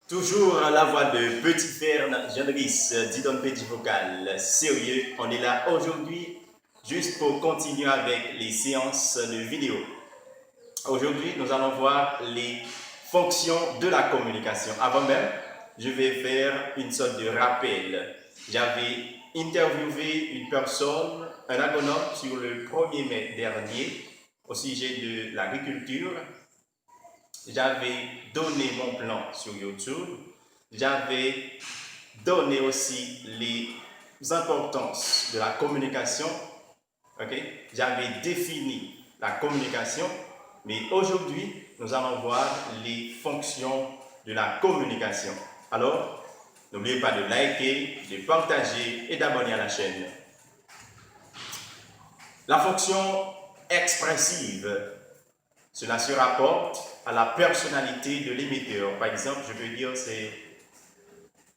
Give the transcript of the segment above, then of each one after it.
Toujours la voix de Petit Fern, Jean-Brice, Didon Petit Vocal. Sérieux, on est là aujourd'hui juste pour continuer avec les séances de vidéo. Aujourd'hui, nous allons voir les fonctions de la communication. Avant même, je vais faire une sorte de rappel. J'avais interviewé une personne, un agronome, sur le 1er mai dernier au sujet de l'agriculture. J'avais donné mon plan sur YouTube. J'avais donné aussi les importances de la communication. J'avais défini la communication. Mais aujourd'hui, nous allons voir les fonctions de la communication. Alors, n'oubliez pas de liker, de partager et d'abonner à la chaîne. La fonction expressive, cela se rapporte à la personnalité de l'émetteur. Par exemple, je peux dire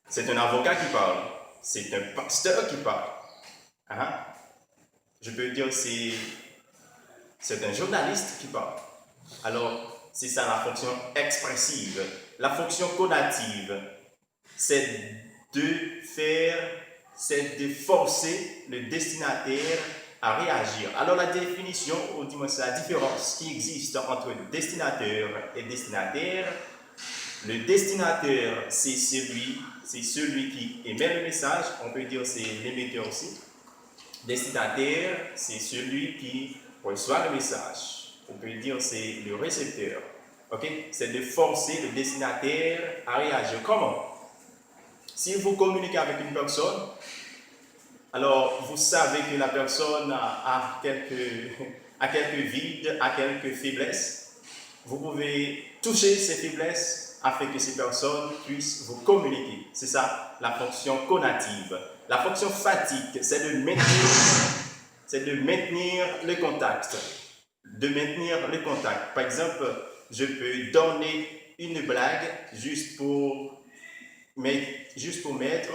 c'est un avocat qui parle, c'est un pasteur qui parle. Je peux dire c'est un journaliste qui parle. Alors, c'est ça la fonction expressive. La fonction conative, c'est de forcer le destinataire à réagir. Alors la définition, ou du moins la différence qui existe entre destinateur et destinataire, le destinataire, c'est celui qui émet le message, on peut dire c'est l'émetteur aussi. Destinataire, c'est celui qui reçoit le message, on peut dire c'est le récepteur. C'est de forcer le destinataire à réagir. Comment? Si vous communiquez avec une personne, alors vous savez que la personne a quelques vides, a quelques faiblesses. Vous pouvez toucher ces faiblesses afin que ces personnes puissent vous communiquer. C'est ça la fonction conative. La fonction fatigue, c'est de maintenir le contact. Par exemple, je peux donner une blague juste pour mettre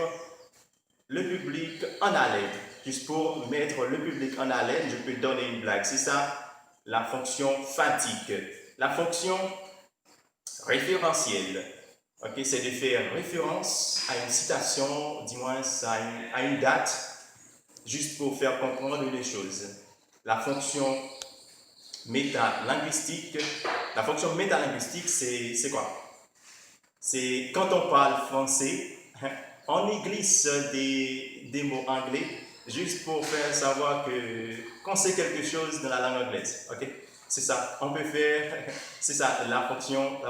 le public en haleine. Juste pour mettre le public en haleine, je peux donner une blague. C'est ça la fonction fatigue. La fonction référentielle, c'est de faire référence à une citation, du moins à une date, juste pour faire comprendre les choses. La fonction métalinguistique, c'est quoi? C'est quand on parle français, on y glisse des mots anglais juste pour faire savoir qu'on sait quelque chose dans la langue anglaise. C'est ça, on peut faire, c'est ça, la fonction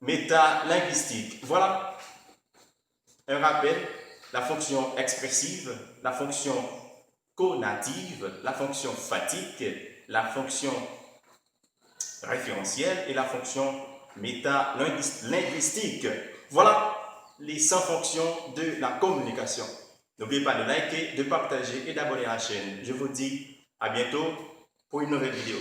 métalinguistique. Voilà un rappel, la fonction expressive, la fonction conative, la fonction fatigue, la fonction référentielle et la fonction métalinguistique. Voilà les 100 fonctions de la communication. N'oubliez pas de liker, de partager et d'abonner à la chaîne. Je vous dis à bientôt pour une nouvelle vidéo.